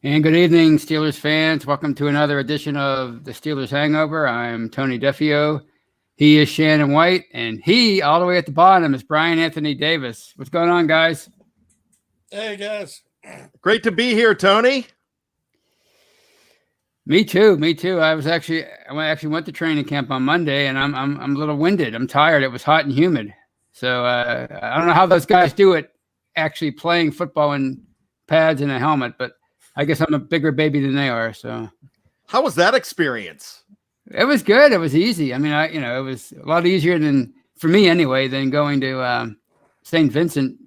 And good evening, Steelers fans. Welcome to another edition of the Steelers Hangover. I'm Tony Defeo. He is Shannon White, and he, all the way at the bottom, is Bryan Anthony Davis. What's going on, guys? Hey, guys. Great to be here, Tony. Me too. I actually went to training camp on Monday, and I'm a little winded. I'm tired. It was hot and humid, so I don't know how those guys do it, actually playing football in pads and a helmet, but I guess I'm a bigger baby than they are. So, how was that experience? It was good. It was easy. I mean, it was a lot easier than, for me anyway, than going to St. Vincent.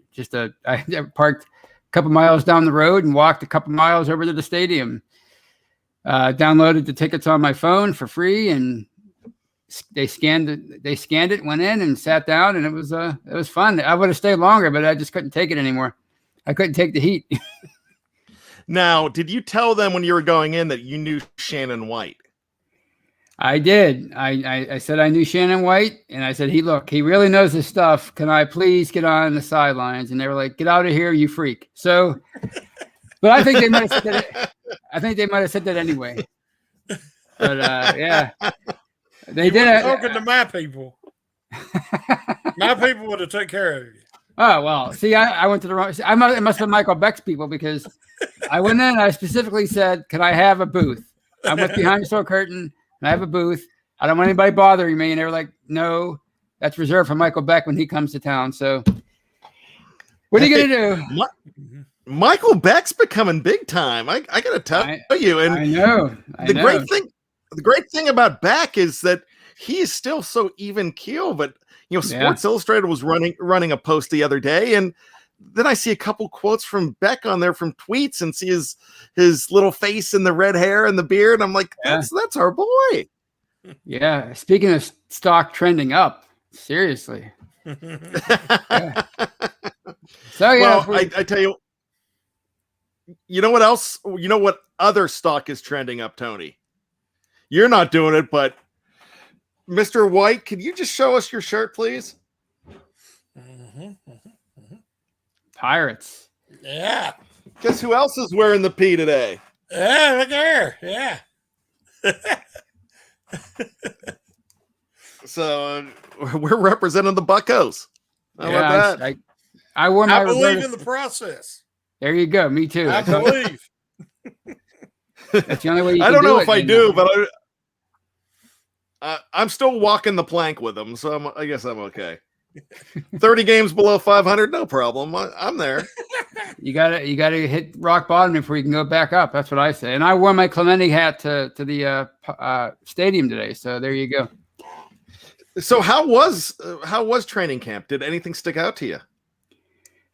I parked a couple miles down the road and walked a couple miles over to the stadium. Downloaded the tickets on my phone for free, and they scanned it, went in and sat down, and it was fun. I would have stayed longer, but I just couldn't take it anymore. I couldn't take the heat. Now, did you tell them when you were going in that you knew Shannon White? I did. I said I knew Shannon White, and I said, he really knows his stuff. Can I please get on the sidelines? And they were like, "Get out of here, you freak." So, but I think they might have said that. I think they might have said that anyway. But yeah, they did. Talking to my people. My people would have taken care of you. Oh, well, see, I went to the wrong. It must have been Michael Beck's people, because I went in, I specifically said, "Can I have a booth? I'm with Behind the Steel Curtain, and I have a booth. I don't want anybody bothering me." And they were like, "No, that's reserved for Michael Beck when he comes to town." So what are you going to do? Michael Beck's becoming big time. I got to tell you. And I know. The great thing about Beck is that he is still so even keel, but Sports Illustrated was running a post the other day, and then I see a couple quotes from Beck on there from tweets, and see his little face and the red hair and the beard. I'm like, that's our boy. Yeah. Speaking of stock trending up, seriously. Yeah. So yeah. Well, I tell you, you know what else? You know what other stock is trending up, Tony? You're not doing it, but Mr. White, can you just show us your shirt, please? Pirates. Yeah. Guess who else is wearing the P today? Yeah, look there. Yeah. So we're representing the Buccos. How about that? I wore my. I believe in the process. There you go. Me too. I believe. That's the only way you can I don't know if it, I do, but I'm still walking the plank with them, so I guess I'm okay. 30 games below 500, no problem. I'm there. You gotta hit rock bottom before you can go back up. That's what I say. And I wore my Clemente hat to the stadium today. So there you go. So how was training camp? Did anything stick out to you?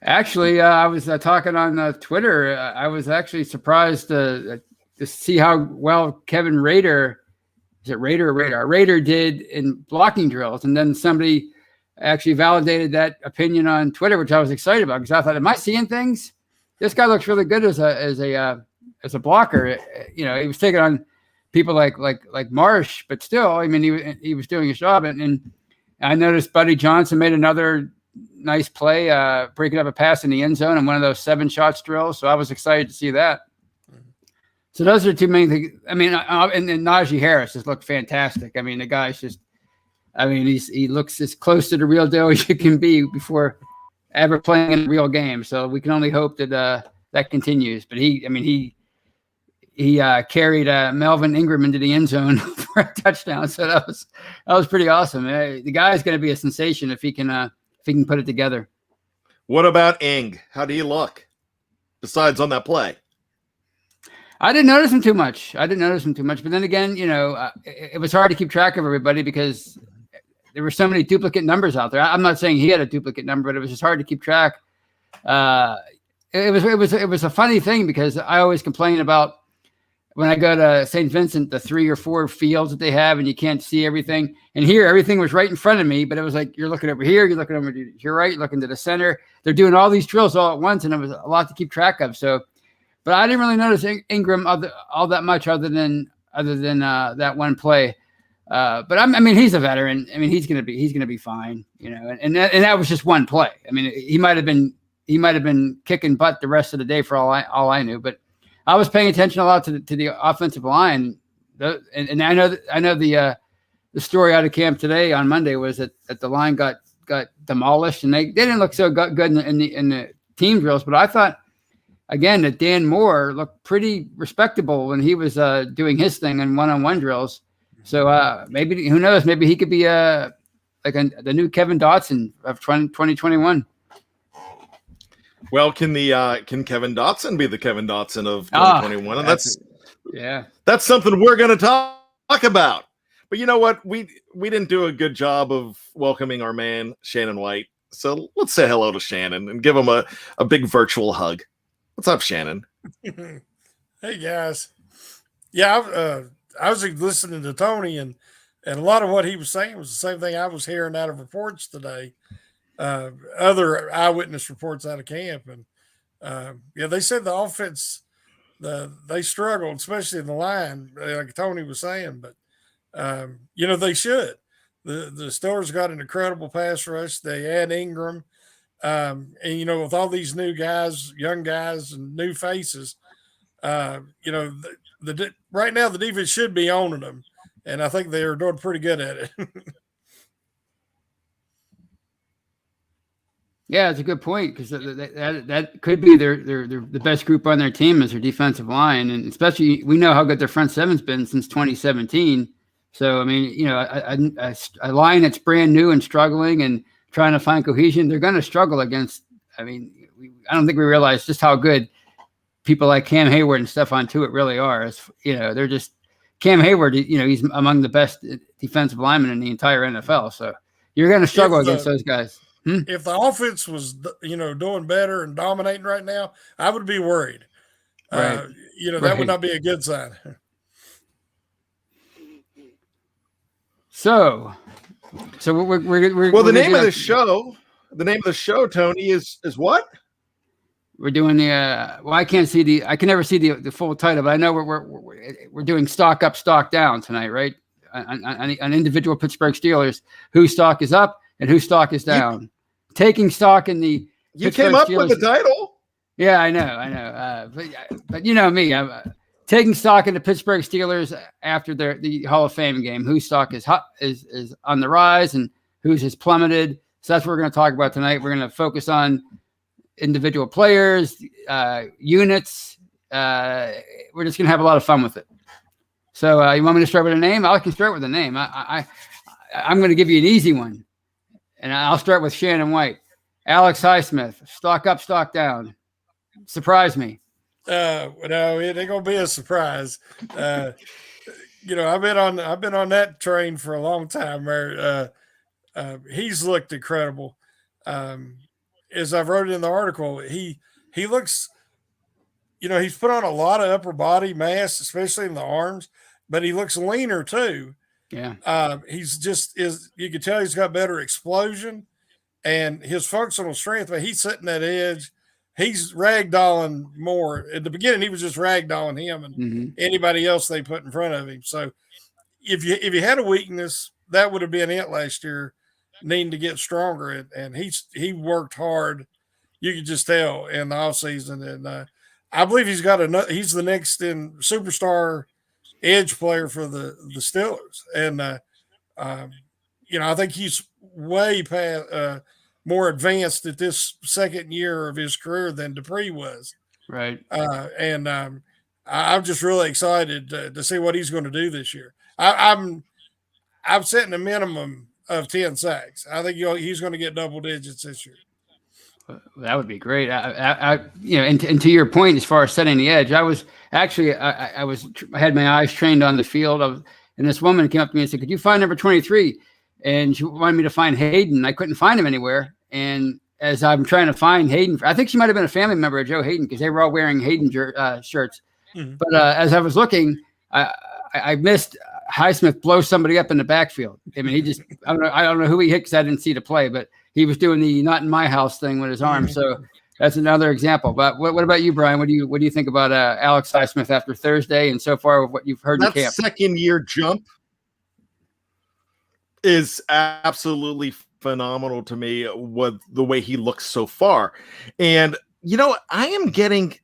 Actually, I was talking on Twitter. I was actually surprised to see how well Kevin Rader did in blocking drills, and then somebody actually validated that opinion on Twitter, which I was excited about, because I thought, am I seeing things? This guy looks really good as a blocker. He was taking on people like Marsh, but still, I mean, he was doing his job. And I noticed Buddy Johnson made another nice play, breaking up a pass in the end zone and one of those 7-shot drills. So I was excited to see that. So those are two main things. I mean, and Najee Harris just looked fantastic. I mean, the guy's just, he looks as close to the real deal as you can be before ever playing in a real game. So we can only hope that that continues. But he carried Melvin Ingram into the end zone for a touchdown. So that was pretty awesome. The guy's going to be a sensation if he can put it together. What about Ing? How do you look besides on that play? I didn't notice him too much. But then again, it was hard to keep track of everybody because there were so many duplicate numbers out there. I'm not saying he had a duplicate number, but it was just hard to keep track. It was a funny thing because I always complain about when I go to St. Vincent, the 3 or 4 fields that they have, and you can't see everything. And here, everything was right in front of me, but it was like you're looking over here, you're looking over to your right, looking to the center. They're doing all these drills all at once, and it was a lot to keep track of. So. But I didn't really notice Ingram all that much other than that one play. But he's a veteran. I mean, he's gonna be fine, And that was just one play. I mean, he might have been kicking butt the rest of the day for all I knew. But I was paying attention a lot to the offensive line, and I know the story out of camp today on Monday was that the line got demolished, and they didn't look so good in the team drills. But I thought again that Dan Moore looked pretty respectable when he was doing his thing in one-on-one drills. So maybe, who knows? Maybe he could be the new Kevin Dotson of 2021. Well, can Kevin Dotson be the Kevin Dotson of 2021? And that's something we're going to talk about. But you know what? We didn't do a good job of welcoming our man Shannon White. So let's say hello to Shannon and give him a big virtual hug. What's up, Shannon? Hey guys. Yeah, I was listening to Tony, and a lot of what he was saying was the same thing I was hearing out of reports today. Other eyewitness reports out of camp, and they said the offense, they struggled, especially in the line, like Tony was saying. But they should. The Steelers got an incredible pass rush. They had Ingram, and with all these new guys, young guys, and new faces, right now the defense should be owning them, and I think they are doing pretty good at it. Yeah, it's a good point, because that could be the best group on their team is their defensive line, and especially we know how good their front seven's been since 2017. So I mean, a line that's brand new and struggling and trying to find cohesion, they're going to struggle against. I mean, I don't think we realize just how good people like Cam Hayward and Stephon Tuitt really are. They're just Cam Hayward. He's among the best defensive linemen in the entire NFL. So you're going to struggle against those guys. If the offense was, doing better and dominating right now, I would be worried. Right. That would not be a good sign. So we're the name of the show, Tony, is what? We're doing I can never see the full title, but I know we're doing stock up, stock down tonight, right? On individual Pittsburgh Steelers, whose stock is up and whose stock is down. Taking stock in the you Pittsburgh came up Steelers. With the title. Yeah, I know. But you know me, I'm taking stock in the Pittsburgh Steelers after the Hall of Fame game. Whose stock is on the rise and whose has plummeted. So that's what we're going to talk about tonight. We're going to focus on individual players, units. We're just going to have a lot of fun with it. So you want me to start with a name? I can start with a name. I'm going to give you an easy one. And I'll start with Shannon White. Alex Highsmith, stock up, stock down. Surprise me. No, it ain't gonna be a surprise. I've been on that train for a long time. He's looked incredible. As I've wrote in the article, he looks, he's put on a lot of upper body mass, especially in the arms, but he looks leaner too. Yeah. You can tell he's got better explosion and his functional strength, but he's sitting that edge. He's ragdolling more. At the beginning, he was just ragdolling him and anybody else they put in front of him. So if you had a weakness, that would have been it last year, needing to get stronger. And he worked hard. You could just tell in the offseason. And I believe he's the next in superstar edge player for the Steelers. And, I think he's way past more advanced at this second year of his career than Dupree was. Right. I'm just really excited to see what he's going to do this year. I'm setting a minimum of 10 sacks. I think he's going to get double digits this year. That would be great. And to your point, as far as setting the edge, I was actually, I had my eyes trained on the field and this woman came up to me and said, "Could you find number 23?" And she wanted me to find Hayden. I couldn't find him anywhere. And as I'm trying to find Hayden, I think she might've been a family member of Joe Hayden because they were all wearing Hayden shirts. Mm-hmm. But as I was looking, I missed Highsmith blow somebody up in the backfield. I mean, I don't know who he hit because I didn't see the play, but he was doing the not in my house thing with his arm. So that's another example. But what about you, Brian? What do you think about Alex Highsmith after Thursday and so far with what you've heard in camp? Second year jump is absolutely phenomenal to me with the way he looks so far. And, I am getting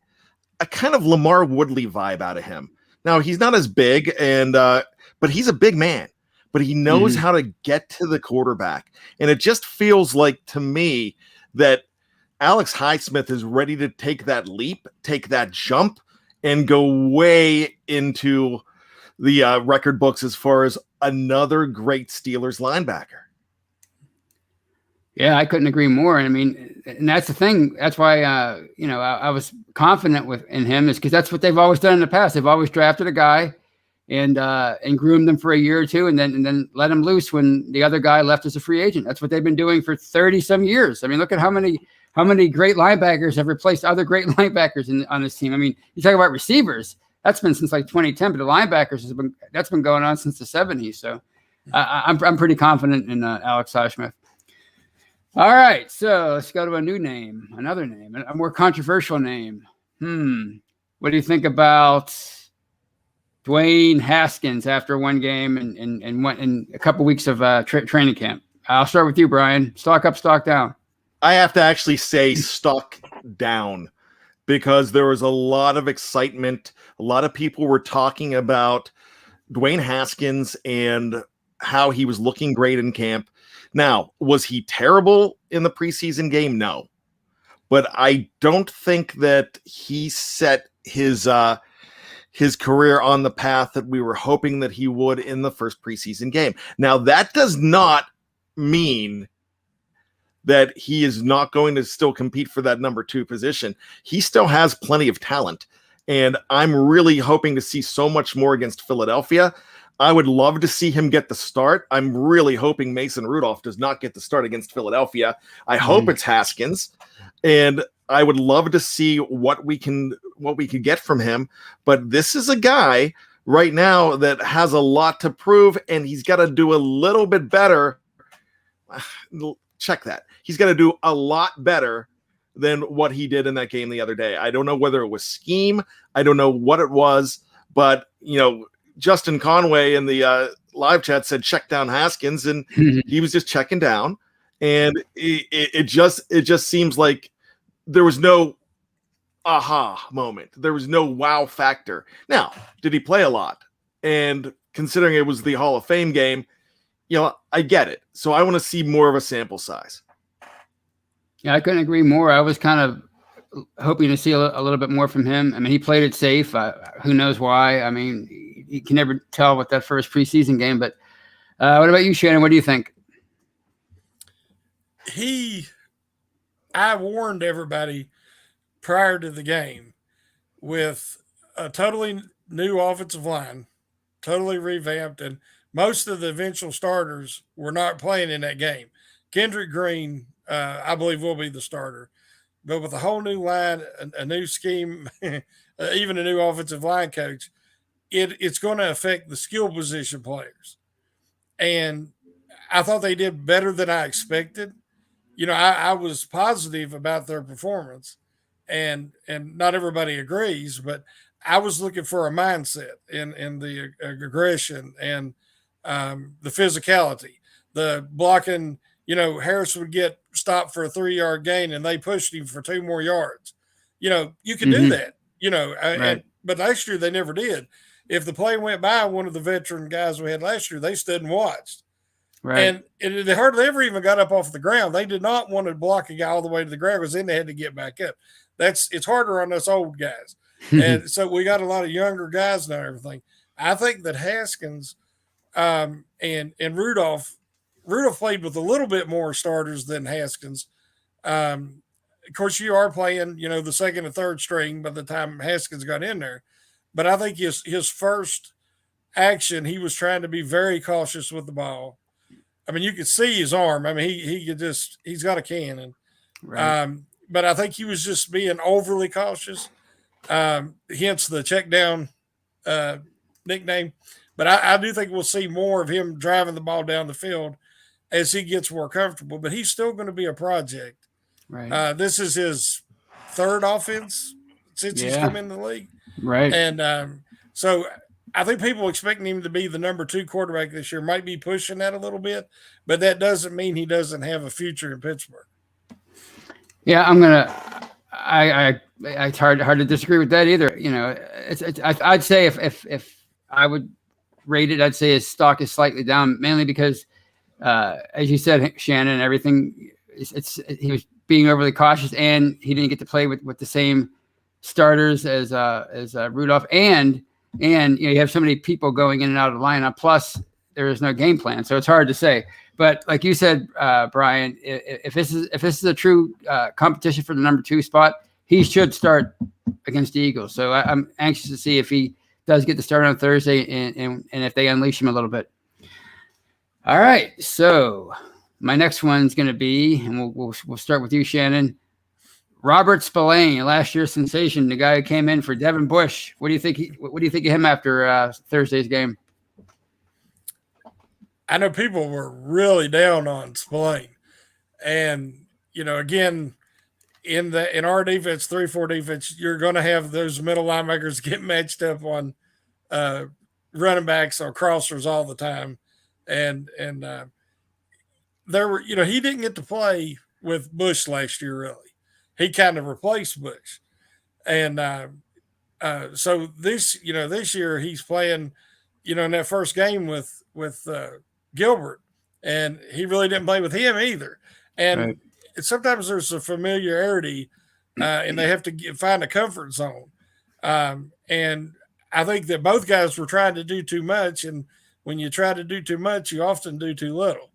a kind of Lamar Woodley vibe out of him. Now, he's not as big, but he's a big man. But he knows how to get to the quarterback. And it just feels like to me that Alex Highsmith is ready to take that leap, take that jump, and go way into the record books as far as another great Steelers linebacker. Yeah, I couldn't agree more. And I mean, and that's the thing. That's why, I was confident in him, is because that's what they've always done in the past. They've always drafted a guy and groomed them for a year or two, and then let him loose when the other guy left as a free agent. That's what they've been doing for 30 some years. I mean, look at how many great linebackers have replaced other great linebackers on this team. I mean, you talk about receivers. That's been since like 2010, but the linebackers that's been going on since the 70s. So I'm pretty confident in Alex Highsmith. All right, so let's go to another name, a more controversial name. What do you think about Dwayne Haskins after one game and a couple weeks of training camp? I'll start with you, Brian. Stock up, stock down. I have to actually say stock down, because there was a lot of excitement. A lot of people were talking about Dwayne Haskins and how he was looking great in camp. Now, was he terrible in the preseason game? No. But I don't think that he set his career on the path that we were hoping that he would in the first preseason game. Now, that does not mean that he is not going to still compete for that number 2 position. He still has plenty of talent, and I'm really hoping to see so much more against Philadelphia. I would love to see him get the start. I'm really hoping Mason Rudolph does not get the start against Philadelphia. I hope it's Haskins, and I would love to see what we can get from him. But this is a guy right now that has a lot to prove, and he's got to do a little bit better. Check that. He's got to do a lot better than what he did in that game the other day. I don't know whether it was scheme. I don't know what it was, but Justin Conway in the live chat said check down Haskins, and he was just checking down. And it just seems like there was no aha moment. There was no wow factor. Now, did he play a lot? And considering it was the Hall of Fame game, I get it. So I want to see more of a sample size. Yeah, I couldn't agree more. I was kind of hoping to see a little bit more from him. I mean, he played it safe. Who knows why? I mean, you can never tell with that first preseason game. But what about you, Shannon? What do you think? I warned everybody prior to the game with a totally new offensive line, totally revamped, and most of the eventual starters were not playing in that game. Kendrick Green, I believe, will be the starter. But with a whole new line, a new scheme, even a new offensive line coach, it's going to affect the skill position players. And I thought they did better than I expected. I was positive about their performance, and not everybody agrees, but I was looking for a mindset in the aggression and the physicality, the blocking. Harris would get stopped for a 3-yard gain and they pushed him for 2 more yards. You can do that, right. But last year they never did. If the play went by one of the veteran guys we had last year, they stood and watched. Right. And they hardly ever even got up off the ground. They did not want to block a guy all the way to the ground because then they had to get back up. It's harder on us old guys. And so we got a lot of younger guys now and everything. I think that Haskins and Rudolph played with a little bit more starters than Haskins. Of course, you are playing, the second and third string by the time Haskins got in there. But I think his first action, he was trying to be very cautious with the ball. I mean, you could see his arm. I mean, he's got a cannon. Right. But I think he was just being overly cautious. Hence the check down nickname. But I do think we'll see more of him driving the ball down the field as he gets more comfortable. But he's still going to be a project. Right. This is his 3rd offense since he's come in the league. Right. And so I think people expecting him to be the number 2 quarterback this year might be pushing that a little bit, but that doesn't mean he doesn't have a future in Pittsburgh. Yeah, I It's hard to disagree with that either. I'd say if I would rate it, I'd say his stock is slightly down, mainly because, as you said, Shannon, everything he was being overly cautious, and he didn't get to play with the same starters as Rudolph, and you have so many people going in and out of the lineup. Plus, there is no game plan, so it's hard to say. But like you said, Brian, if this is a true competition for the number 2 spot, he should start against the Eagles. So I'm anxious to see if he does get the start on Thursday and if they unleash him a little bit. All right. So my next one's going to be, and we'll start with you, Shannon. Robert Spillane, last year's sensation, the guy who came in for Devin Bush. What do you think of him after Thursday's game? I know people were really down on Spillane, and again, in our defense, 3-4 defense, you're going to have those middle linebackers get matched up on running backs or crossers all the time, and there were he didn't get to play with Bush last year really. He kind of replaced Bush, and so this year he's playing in that first game with Gilbert, and he really didn't play with him either, and. Right. Sometimes there's a familiarity, and they have to find a comfort zone. And I think that both guys were trying to do too much. And when you try to do too much, you often do too little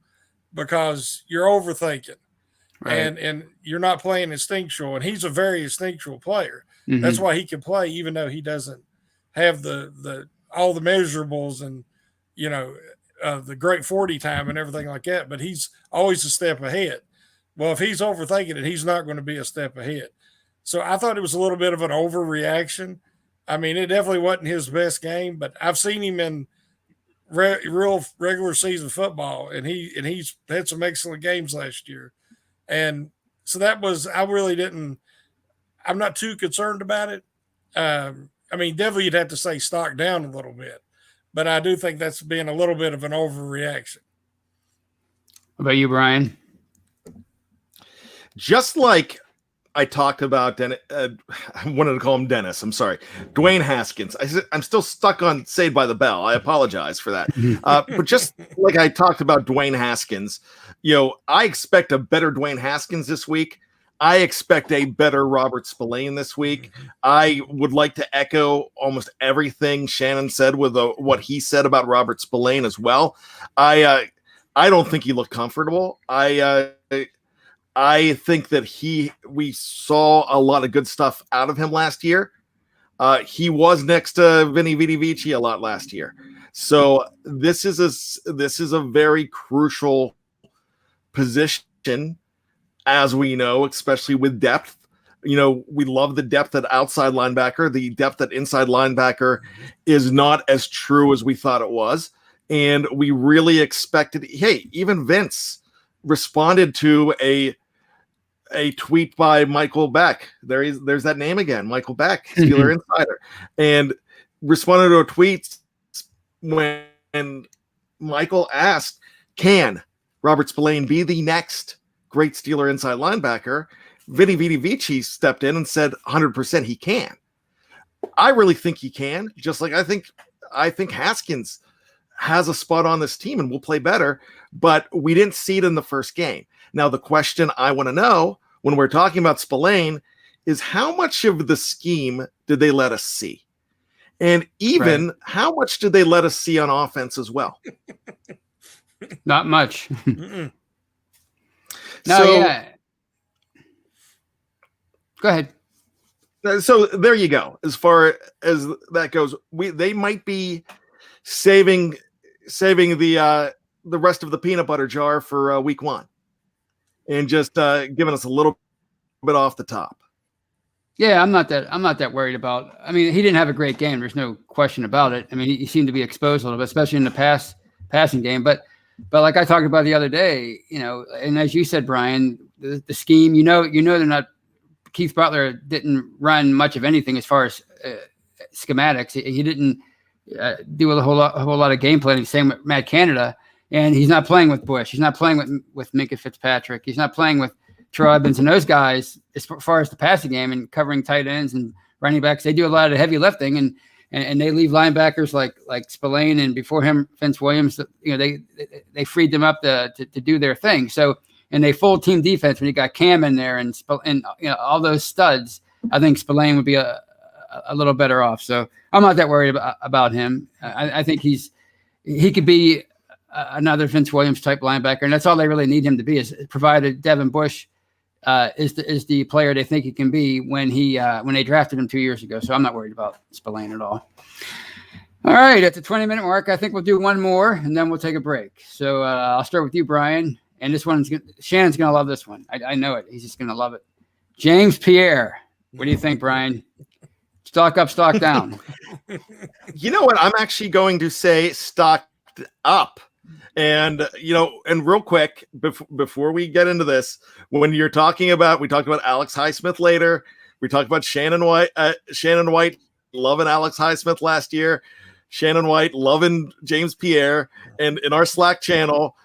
because you're overthinking. Right. And you're not playing instinctual. And he's a very instinctual player. Mm-hmm. That's why he can play, even though he doesn't have the all the measurables and, the great 40 time and everything like that. But he's always a step ahead. Well, if he's overthinking it, he's not going to be a step ahead. So I thought it was a little bit of an overreaction. I mean, it definitely wasn't his best game, but I've seen him in real regular season football, and he's had some excellent games last year. And so I'm not too concerned about it. I mean, definitely you'd have to say stock down a little bit, but I do think that's being a little bit of an overreaction. What about you, Brian? Just like I talked about, I wanted to call him Dennis. I'm sorry. Dwayne Haskins. I'm still stuck on Saved by the Bell. I apologize for that. But just like I talked about Dwayne Haskins, I expect a better Dwayne Haskins this week. I expect a better Robert Spillane this week. I would like to echo almost everything Shannon said with what he said about Robert Spillane as well. I don't think he looked comfortable. I think that we saw a lot of good stuff out of him last year. He was next to Vinny Vici a lot last year. So this is a very crucial position, as we know, especially with depth. We love the depth at outside linebacker. The depth at inside linebacker is not as true as we thought it was. And we really expected, even Vince responded to a tweet by Michael Beck. There's that name again, Michael Beck, Steeler Insider, and responded to a tweet when Michael asked, "Can Robert Spillane be the next great Steeler inside linebacker?" Vinny Vici stepped in and said, "100% he can." I really think he can. Just like I think Haskins has a spot on this team and will play better, but we didn't see it in the first game. Now, the question I want to know when we're talking about Spillane is how much of the scheme did they let us see? And even how much did they let us see on offense as well? Not much. No, yeah. Go ahead. So there you go. As far as that goes, they might be saving the rest of the peanut butter jar for week 1. And just giving us a little bit off the top. Yeah, I'm not that worried about. I mean, he didn't have a great game. There's no question about it. I mean, he seemed to be exposed a little bit, especially in the passing game. But like I talked about the other day, and as you said, Brian, the scheme, they're not. Keith Butler didn't run much of anything as far as schematics. He didn't do a whole lot of game planning. Same with Matt Canada. And he's not playing with Bush. He's not playing with Minka Fitzpatrick. He's not playing with Terrell Evans and those guys, as far as the passing game and covering tight ends and running backs, they do a lot of the heavy lifting, and they leave linebackers like Spillane and before him Vince Williams. They freed them up to do their thing. So, and they full team defense when you got Cam in there and all those studs. I think Spillane would be a little better off. So I'm not that worried about him. I think he could be another Vince Williams type linebacker, and that's all they really need him to be, is provided Devin Bush is the player they think he can be when they drafted him 2 years ago. So I'm not worried about Spillane at all. All right, at the 20-minute mark, I think we'll do one more, and then we'll take a break. So I'll start with you, Bryan, and Shannon's going to love this one. I know it. He's just going to love it. James Pierre. What do you think, Bryan? Stock up, stock down. You know what? I'm actually going to say stock up. And, and real quick, before we get into this, when we talked about Alex Highsmith later. We talked about Shannon White loving Alex Highsmith last year. Shannon White loving James Pierre. And in our Slack channel,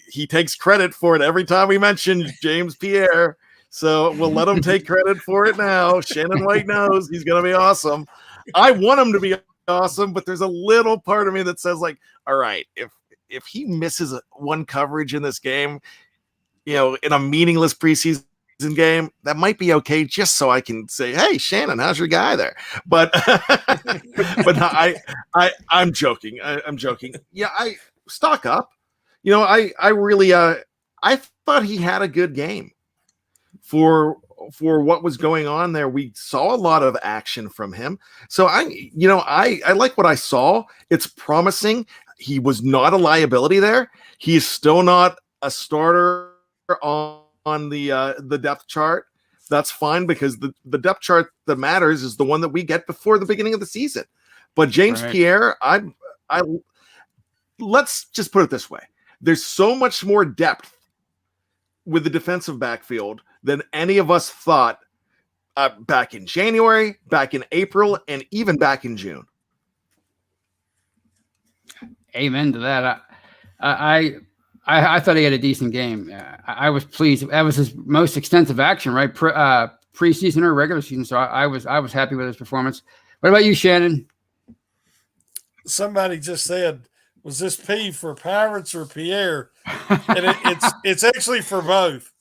he takes credit for it every time we mention James Pierre. So we'll let him take credit for it now. Shannon White knows he's going to be awesome. I want him to be awesome, but there's a little part of me that says, like, all right, if he misses one coverage in this game, in a meaningless preseason game, that might be okay, just so I can say, hey, Shannon, how's your guy there? But but no, I'm joking. I'm joking. Yeah, I stock up. I really I thought he had a good game. For what was going on there, we saw a lot of action from him. So I like what I saw. It's promising. He was not a liability there. He is still not a starter on the depth chart. That's fine, because the depth chart that matters is the one that we get before the beginning of the season. But James Pierre, let's just put it this way. There's so much more depth with the defensive backfield than any of us thought back in January, back in April, and even back in June. Amen to that. I thought he had a decent game. I was pleased. That was his most extensive action, right? Preseason or regular season. So I was happy with his performance. What about you, Shannon? Somebody just said, was this P for Pirates or Pierre? And it's actually for both.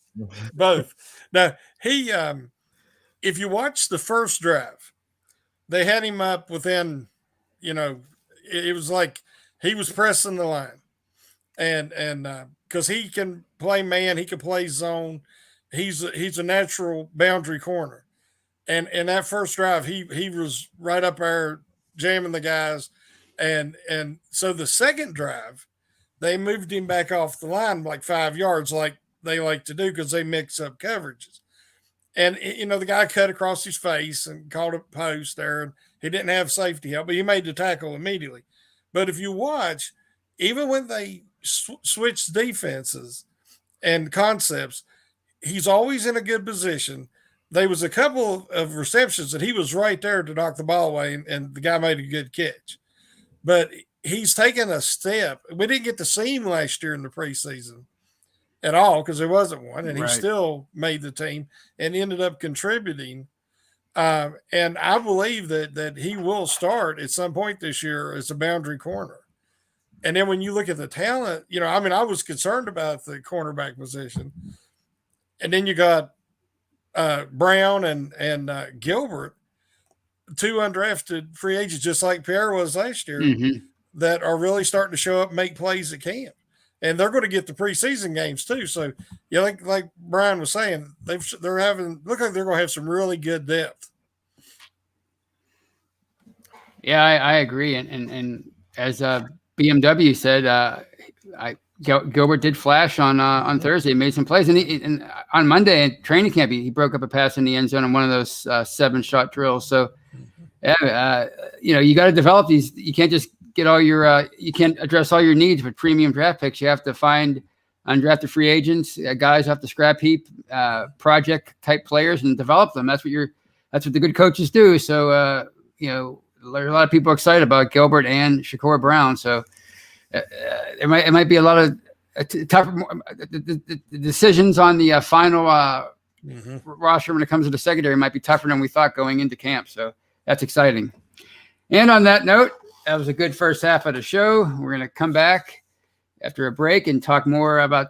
Both. Now, he, if you watch the first drive, they had him up within, it was like he was pressing the line. And because he can play man, he can play zone. He's a natural boundary corner. And in that first drive, he was right up there jamming the guys. And so the second drive, they moved him back off the line like 5 yards, like they like to do, because they mix up coverages. And, the guy cut across his face and caught a post there, and he didn't have safety help, but he made the tackle immediately. But if you watch, even when they switch defenses and concepts, he's always in a good position. There was a couple of receptions that he was right there to knock the ball away, and the guy made a good catch. But he's taken a step. We didn't get to see him last year in the preseason at all, because there wasn't one, and he still made the team and ended up contributing. And I believe that he will start at some point this year as a boundary corner. And then when you look at the talent, I was concerned about the cornerback position. And then you got Brown and Gilbert, two undrafted free agents, just like Pierre was last year, that are really starting to show up and make plays at camp. And they're going to get the preseason games too. So, like Bryan was saying, look like they're going to have some really good depth. Yeah, I agree. And as BMW said, Gilbert did flash on Thursday, made some plays, and on Monday at training camp, he broke up a pass in the end zone in one of those 7-shot drills. So, you got to develop these. You can't just get all your you can't address all your needs with premium draft picks. You have to find undrafted free agents, guys off the scrap heap, project type players, and develop them. That's what the good coaches do. So there are a lot of people excited about Gilbert and Shakur Brown. So it might be a lot of tougher decisions on the final roster when it comes to the secondary might be tougher than we thought going into camp. So that's exciting. And on that note, that was a good first half of the show. We're going to come back after a break and talk more about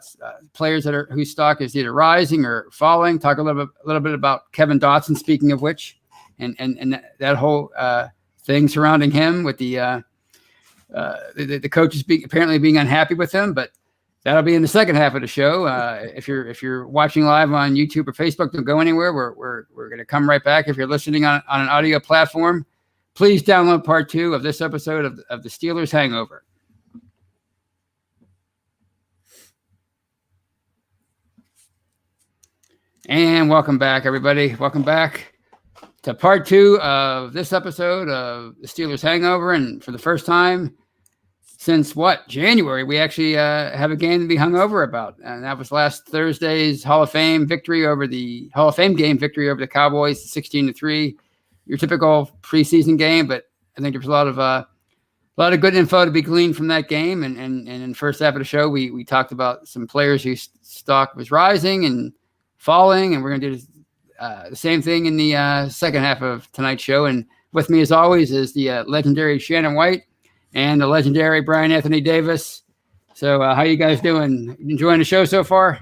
players whose stock is either rising or falling. Talk a little bit about Kevin Dotson, speaking of which, and that whole thing surrounding him with the coaches apparently being unhappy with him. But that'll be in the second half of the show. If you're watching live on YouTube or Facebook, don't go anywhere. We're going to come right back. If you're listening on an audio platform, please download part 2 of this episode of the Steelers Hangover. And welcome back, everybody. Welcome back to part 2 of this episode of the Steelers Hangover. And for the first time since January, we actually have a game to be hungover about. And that was last Thursday's Hall of Fame game victory over the Cowboys, 16-3. Your typical preseason game, but I think there's a lot of good info to be gleaned from that game. And in the first half of the show, we talked about some players whose stock was rising and falling, and we're going to do the same thing in the second half of tonight's show. And with me, as always, is the legendary Shannon White and the legendary Bryan Anthony Davis. So how you guys doing? Enjoying the show so far?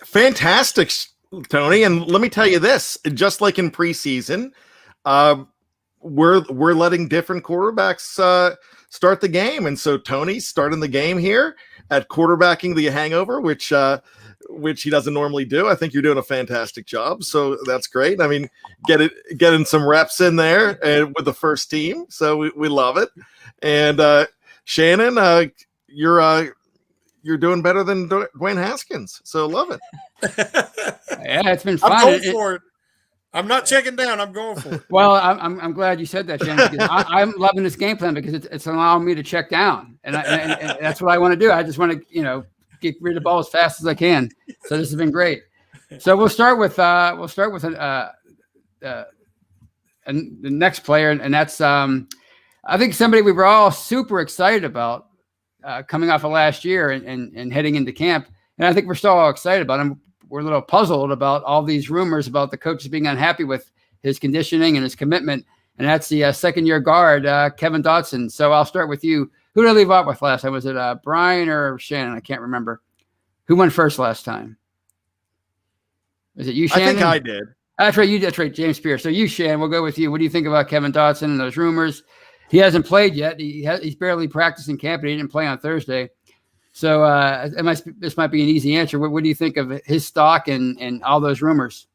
Fantastic, Tony. And let me tell you this, just like in preseason, we're letting different quarterbacks start the game. And so Tony's starting the game here at quarterbacking the Hangover, which he doesn't normally do. I think you're doing a fantastic job. So that's great. I mean, getting some reps in there and with the first team. So we love it. And Shannon, you're doing better than Dwayne Haskins. So love it. Yeah, it's been fun. I'm going for it. I'm not checking down. I'm going for it. Well, I'm glad you said that, Shannon. Because I'm loving this game plan because it's allowing me to check down, and that's what I want to do. I just want to get rid of the ball as fast as I can. So this has been great. So we'll start with the next player, and that's I think somebody we were all super excited about coming off of last year and heading into camp, and I think we're still all excited about him. We're a little puzzled about all these rumors about the coaches being unhappy with his conditioning and his commitment, and that's the second-year guard, Kevin Dotson. So I'll start with you. Who did I leave off with last time? Was it Bryan or Shannon? I can't remember. Who went first last time? Was it you, Shannon? I think I did. That's right. That's right, James Pierce. So you, Shannon, we'll go with you. What do you think about Kevin Dotson and those rumors? He hasn't played yet. He's barely practicing camp, and he didn't play on Thursday. So this might be an easy answer. What do you think of his stock and all those rumors?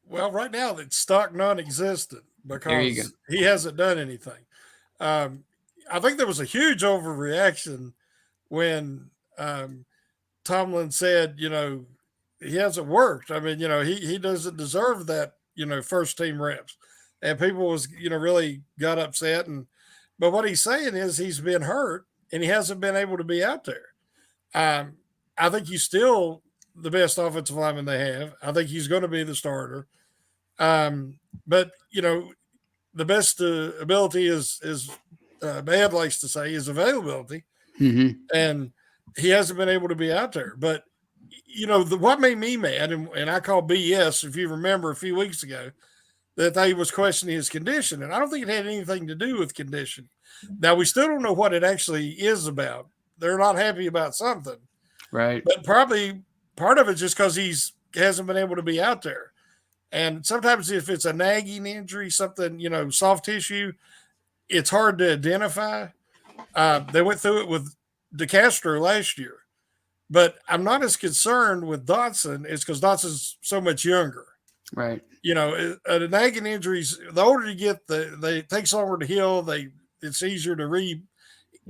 Well, right now it's stock non-existent because he hasn't done anything. I think there was a huge overreaction when Tomlin said, he hasn't worked. I mean, he doesn't deserve that, first team reps. And people was, really got upset. But what he's saying is he's been hurt and he hasn't been able to be out there. I think he's still the best offensive lineman they have. I think he's going to be the starter. But, the best ability is Bad likes to say, is availability. Mm-hmm. And he hasn't been able to be out there. But, what made me mad, and I called BS, if you remember a few weeks ago, that they was questioning his condition. And I don't think it had anything to do with condition. Now, we still don't know what it actually is about. They're not happy about something. Right. But probably part of it's just because he hasn't been able to be out there. And sometimes if it's a nagging injury, something, soft tissue, it's hard to identify. They went through it with DeCastro last year. But I'm not as concerned with Dotson. It's because Dotson's so much younger. Right. The nagging injuries, the older you get, it takes longer to heal. It's easier to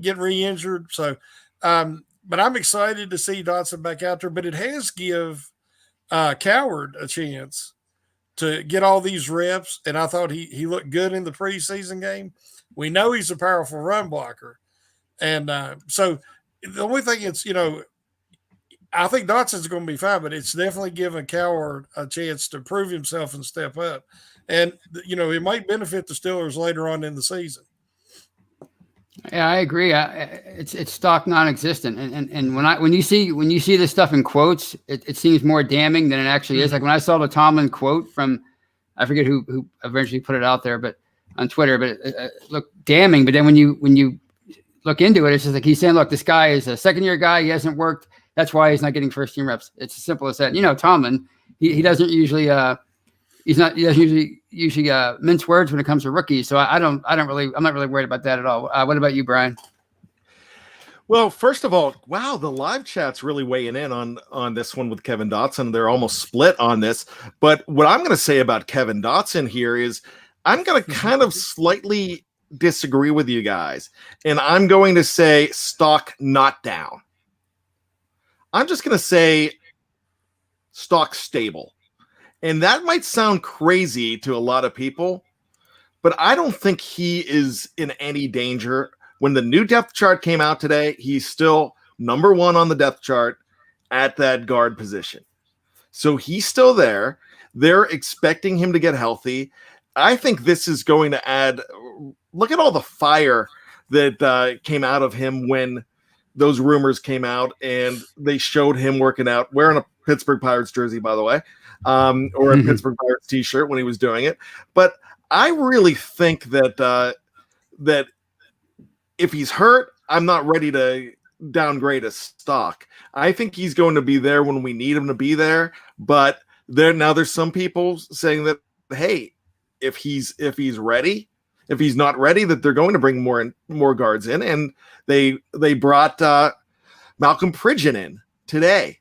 get re-injured. So, but I'm excited to see Dotson back out there. But it has give Coward a chance to get all these reps. And I thought he looked good in the preseason game. We know he's a powerful run blocker. And so the only thing I think Dotson's going to be fine, but it's definitely giving Coward a chance to prove himself and step up. And, it might benefit the Steelers later on in the season. Yeah, I agree. It's stock non-existent, and when you see this stuff in quotes, it seems more damning than it actually is. Like when I saw the Tomlin quote from, I forget who eventually put it out there, but on Twitter, but it looked damning. But then when you look into it, it's just like he's saying, look, this guy is a second-year guy. He hasn't worked. That's why he's not getting first-team reps. It's as simple as that. Tomlin, he doesn't usually he doesn't usually mince words when it comes to rookies. So I'm not really worried about that at all. What about you, Brian? Well, first of all, wow, the live chat's really weighing in on this one with Kevin Dotson. They're almost split on this. But what I'm going to say about Kevin Dotson here is I'm going to kind of slightly disagree with you guys. And I'm going to say stock not down. I'm just going to say stock stable. And that might sound crazy to a lot of people, but I don't think he is in any danger. When the new depth chart came out today, he's still number 1 on the depth chart at that guard position. So he's still there. They're expecting him to get healthy. I think this is going to add – look at all the fire that came out of him when those rumors came out and they showed him working out, wearing a Pittsburgh Pirates jersey, by the way. Or a Pittsburgh Pirates t-shirt when he was doing it. But I really think that that if he's hurt, I'm not ready to downgrade his stock. I think he's going to be there when we need him to be there. But there's some people saying that, hey, if he's ready, if he's not ready, that they're going to bring more guards in. And they brought Malcolm Pridgeon in today,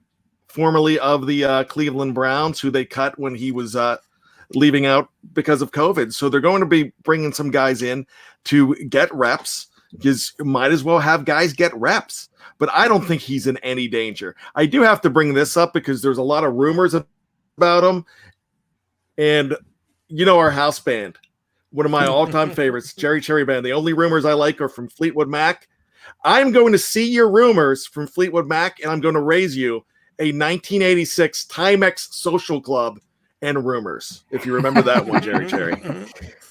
formerly of the Cleveland Browns, who they cut when he was leaving out because of COVID. So they're going to be bringing some guys in to get reps, because might as well have guys get reps. But I don't think he's in any danger. I do have to bring this up because there's a lot of rumors about him. And our house band, one of my all-time favorites, Cherry Cherry Band. The only rumors I like are from Fleetwood Mac. I'm going to see your rumors from Fleetwood Mac, and I'm going to raise you a 1986 Timex Social Club and Rumors, if you remember that one, Jerry Cherry.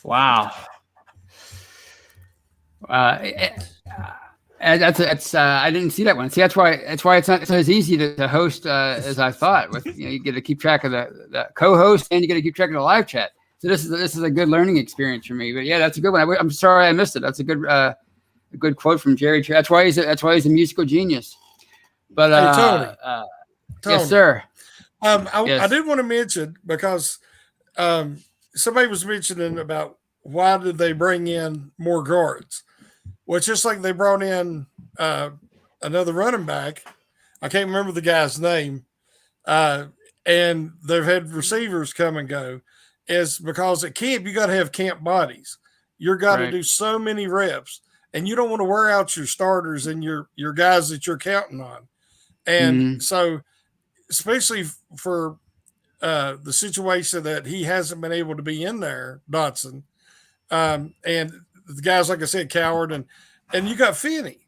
Wow. That's I didn't see that one. See, that's why it's not as easy to host as I thought. With you get to keep track of the co-host and you get to keep track of the live chat. So this is a good learning experience for me. But yeah, that's a good one. I'm sorry I missed it. That's a good quote from Jerry Cherry. That's why he's a musical genius. But hey, Tony. Yes, sir. I did want to mention, because somebody was mentioning about why did they bring in more guards? Well, it's just like they brought in another running back. I can't remember the guy's name. And they've had receivers come and go. Is because at camp, you got to have camp bodies. You've got to do so many reps, and you don't want to wear out your starters and your guys that you're counting on. And so, especially for the situation that he hasn't been able to be in there, Dotson, and the guys, like I said, Coward, and you got Finney.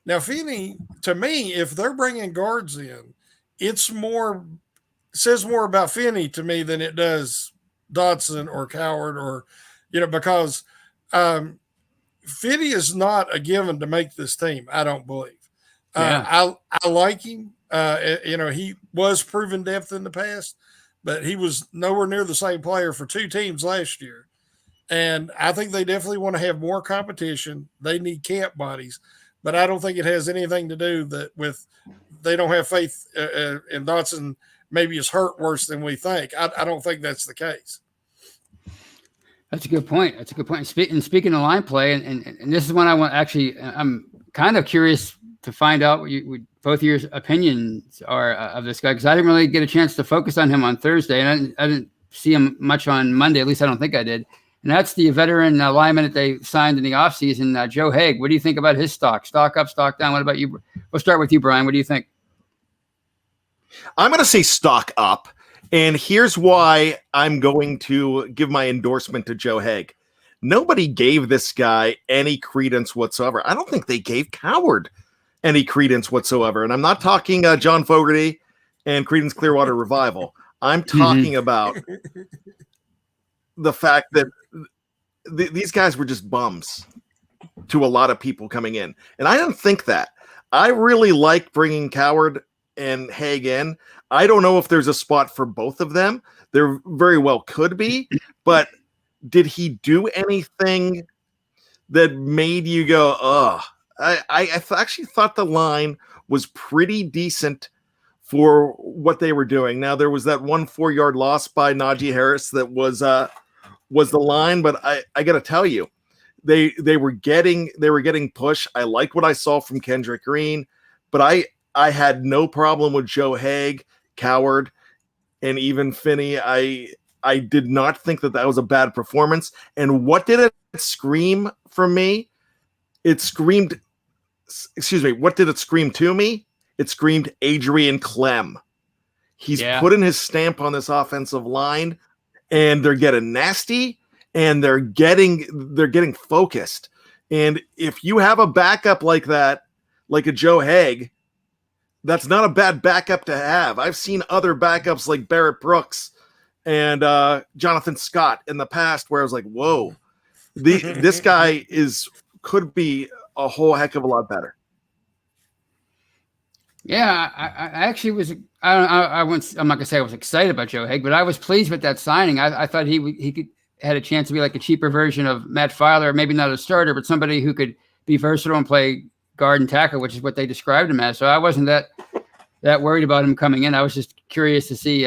Now, Finney, to me, if they're bringing guards in, says more about Finney to me than it does Dotson or Coward, or because Finney is not a given to make this team. I don't believe. I like him. He was proven depth in the past, but he was nowhere near the same player for 2 teams last year. And I think they definitely want to have more competition. They need camp bodies, but I don't think it has anything to do with they don't have faith in Dotson. Maybe is hurt worse than we think. I don't think that's the case. That's a good point. Speaking of line play, and this is one I want. Actually, I'm kind of curious to find out what both of your opinions are of this guy, because I didn't really get a chance to focus on him on Thursday, and I didn't see him much on Monday. At least I don't think I did. And that's the veteran lineman that they signed in the offseason, Joe Haeg. What do you think about his stock? Stock up, stock down? What about you? We'll start with you, Brian. What do you think? I'm going to say stock up. And here's why I'm going to give my endorsement to Joe Haeg. Nobody gave this guy any credence whatsoever. I don't think they gave Coward any credence whatsoever. And I'm not talking John Fogerty and Creedence Clearwater Revival. I'm talking about the fact that these guys were just bums to a lot of people coming in. And I didn't think that. I really like bringing Coward and Haig in. I don't know if there's a spot for both of them. There very well could be, but did he do anything that made you go, ugh? I actually thought the line was pretty decent for what they were doing. Now, there was that 1 4-yard loss by Najee Harris that was the line, but I got to tell you, they were getting push. I like what I saw from Kendrick Green, but I had no problem with Joe Haig, Coward, and even Finney. I did not think that was a bad performance. And what did it scream from me? It screamed, what did it scream to me? It screamed Adrian Clem. He's putting his stamp on this offensive line, and they're getting nasty, and they're getting focused. And if you have a backup like that, like a Joe Haig, that's not a bad backup to have. I've seen other backups like Barrett Brooks and Jonathan Scott in the past where I was like, whoa, this guy could be a whole heck of a lot better. Yeah, I actually was. I'm not gonna say I was excited about Joe Haig, but I was pleased with that signing. I thought he had a chance to be like a cheaper version of Matt Filer, maybe not a starter, but somebody who could be versatile and play guard and tackle, which is what they described him as. So I wasn't that worried about him coming in. I was just curious to see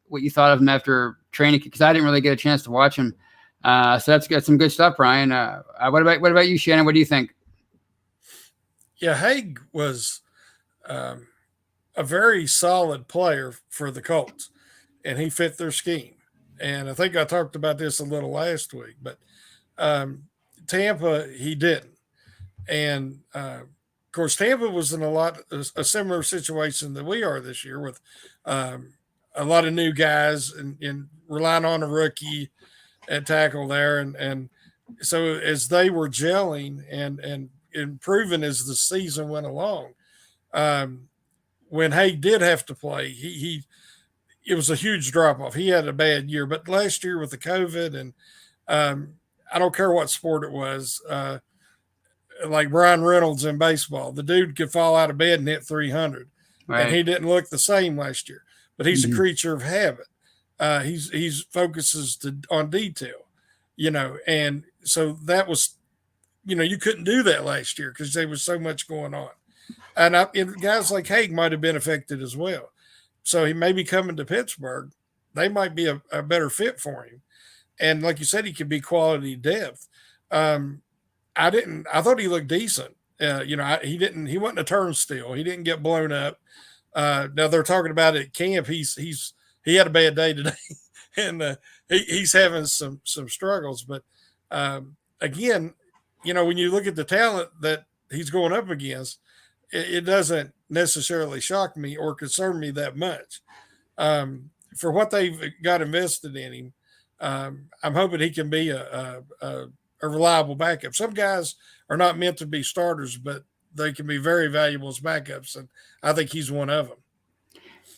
what you thought of him after training, because I didn't really get a chance to watch him. So that's got some good stuff, Brian. What about you, Shannon? What do you think? Yeah, Haig was a very solid player for the Colts, and he fit their scheme. And I think I talked about this a little last week, but Tampa, he didn't. And of course, Tampa was in a similar situation that we are this year, with a lot of new guys and relying on a rookie at tackle there. And so as they were gelling and improving as the season went along, when Haig did have to play, it was a huge drop off. He had a bad year, but last year with the COVID and I don't care what sport it was, like Brian Reynolds in baseball, the dude could fall out of bed and hit 300, right. And he didn't look the same last year. But he's a creature of habit. He's focuses on detail, and so that was, you couldn't do that last year because there was so much going on, and guys like Haig might have been affected as well. So he may be coming to Pittsburgh. They might be a better fit for him, and like you said, he could be quality depth. I thought he looked decent. He wasn't a turnstile. He didn't get blown up. Now they're talking about it at camp. He had a bad day today, and he's having some struggles. But again, when you look at the talent that he's going up against, it doesn't necessarily shock me or concern me that much. For what they've got invested in him, I'm hoping he can be a reliable backup. Some guys are not meant to be starters, but they can be very valuable as backups, and I think he's one of them.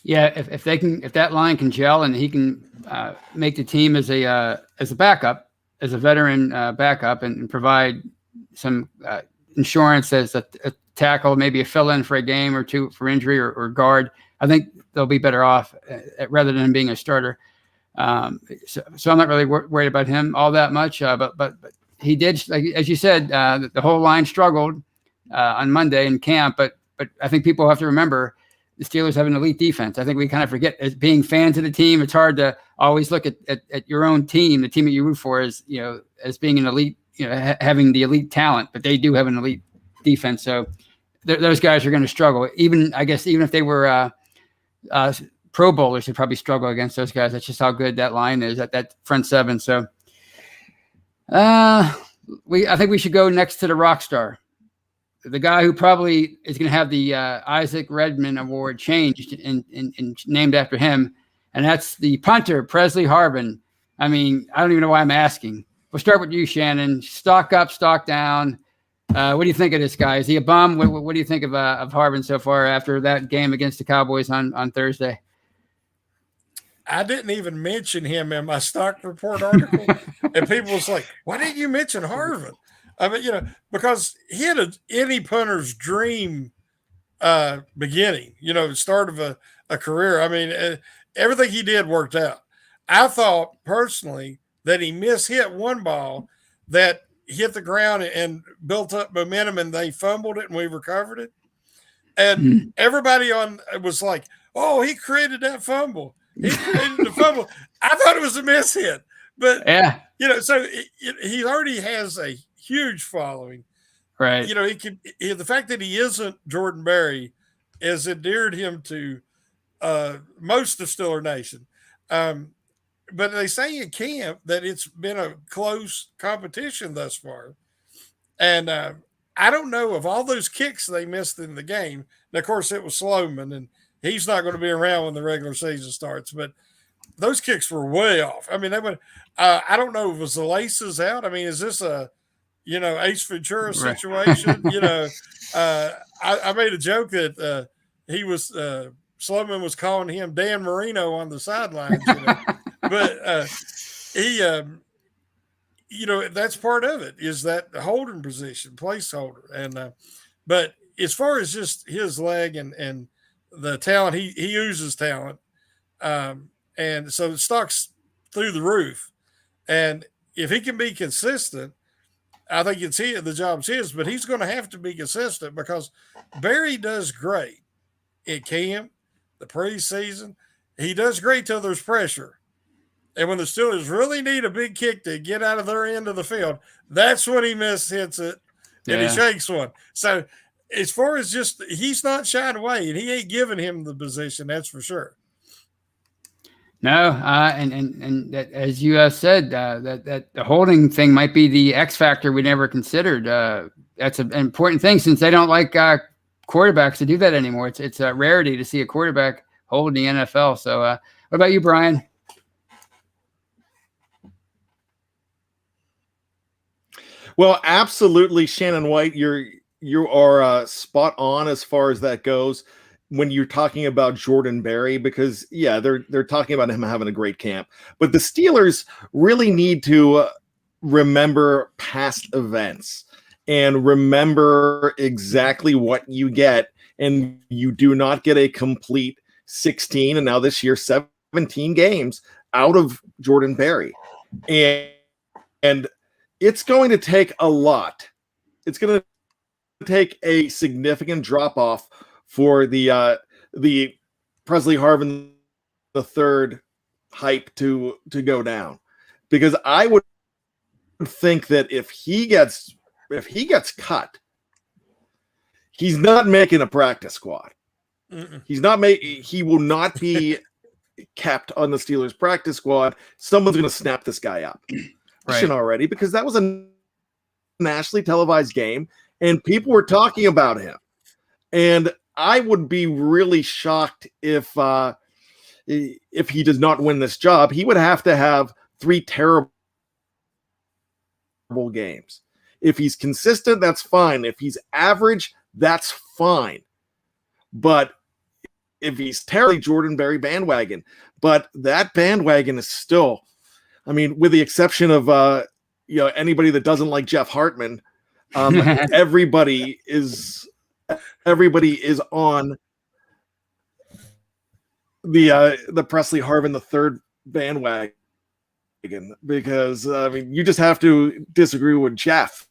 Yeah, if that line can gel and he can make the team as a backup, as a veteran backup, and provide some insurance as a tackle, maybe a fill-in for a game or two for injury or guard, I think they'll be better off rather than being a starter. So I'm not really worried about him all that much, but he did, like, as you said, the whole line struggled on Monday in camp, but I think people have to remember the Steelers have an elite defense. I think we kind of forget, as being fans of the team, it's hard to always look at your own team, the team that you root for, as being an elite, having the elite talent, but they do have an elite defense. So those guys are going to struggle. Even if they were Pro Bowlers, would probably struggle against those guys. That's just how good that line is, at that front seven. So I think we should go next to the rock star, the guy who probably is going to have the Isaac Redman Award changed and named after him, and that's the punter, Presley Harvin. I mean, I don't even know why I'm asking. We'll start with you, Shannon. Stock up, stock down. What do you think of this guy? Is he a bum? What do you think of Harvin so far after that game against the Cowboys on Thursday? I didn't even mention him in my stock report article. And people was like, why didn't you mention Harvin? I mean, because he had any punter's dream beginning, start of a career. I mean, everything he did worked out. I thought personally that he mishit one ball that hit the ground and built up momentum, and they fumbled it and we recovered it. And everybody was like, oh, he created that fumble. He created the fumble. I thought it was a mishit. But, so he already has a huge following. Right. The fact that he isn't Jordan Berry has endeared him to most of Steeler Nation. But they say in camp that it's been a close competition thus far. And I don't know, of all those kicks they missed in the game. And of course, it was Sloman, and he's not going to be around when the regular season starts. But those kicks were way off. I mean, I don't know, was the laces out? I mean, is this a Ace Ventura situation? Right. I made a joke that Sloman was calling him Dan Marino on the sidelines. But he, that's part of it, is that holding position, placeholder. And but as far as just his leg and the talent, he uses talent, and so the stock's through the roof. And if he can be consistent, I think the job's his. But he's going to have to be consistent, because Barry does great in camp, the preseason. He does great till there's pressure. And when the Steelers really need a big kick to get out of their end of the field, that's when he hits it and he shakes one. So as far as just, he's not shying away, and he ain't giving him the position, that's for sure. No, and that, as you said, that the holding thing might be the X factor we never considered. That's an important thing, since they don't like quarterbacks to do that anymore. It's a rarity to see a quarterback hold in the NFL. So what about you, Bryan? Well, absolutely, Shannon White, you are spot on as far as that goes when you're talking about Jordan Berry, because they're talking about him having a great camp, but the Steelers really need to remember past events and remember exactly what you get, and you do not get a complete 16 and now this year 17 games out of Jordan Berry, and it's going to take a lot. It's going to take a significant drop off for the Presley Harvin III hype to go down, because I would think that if he gets cut, he's not making a practice squad. He will not be kept on the Steelers practice squad. Someone's going to snap this guy up. Right. Already, because that was a nationally televised game and people were talking about him, and I would be really shocked if he does not win this job. He would have to have 3 terrible games. If he's consistent, that's fine. If he's average, that's fine. But if he's terribly, Jordan Berry bandwagon, but that bandwagon is still, I mean, with the exception of anybody that doesn't like Jeff Hartman, everybody is on the Presley Harvin III bandwagon, because you just have to disagree with Jeff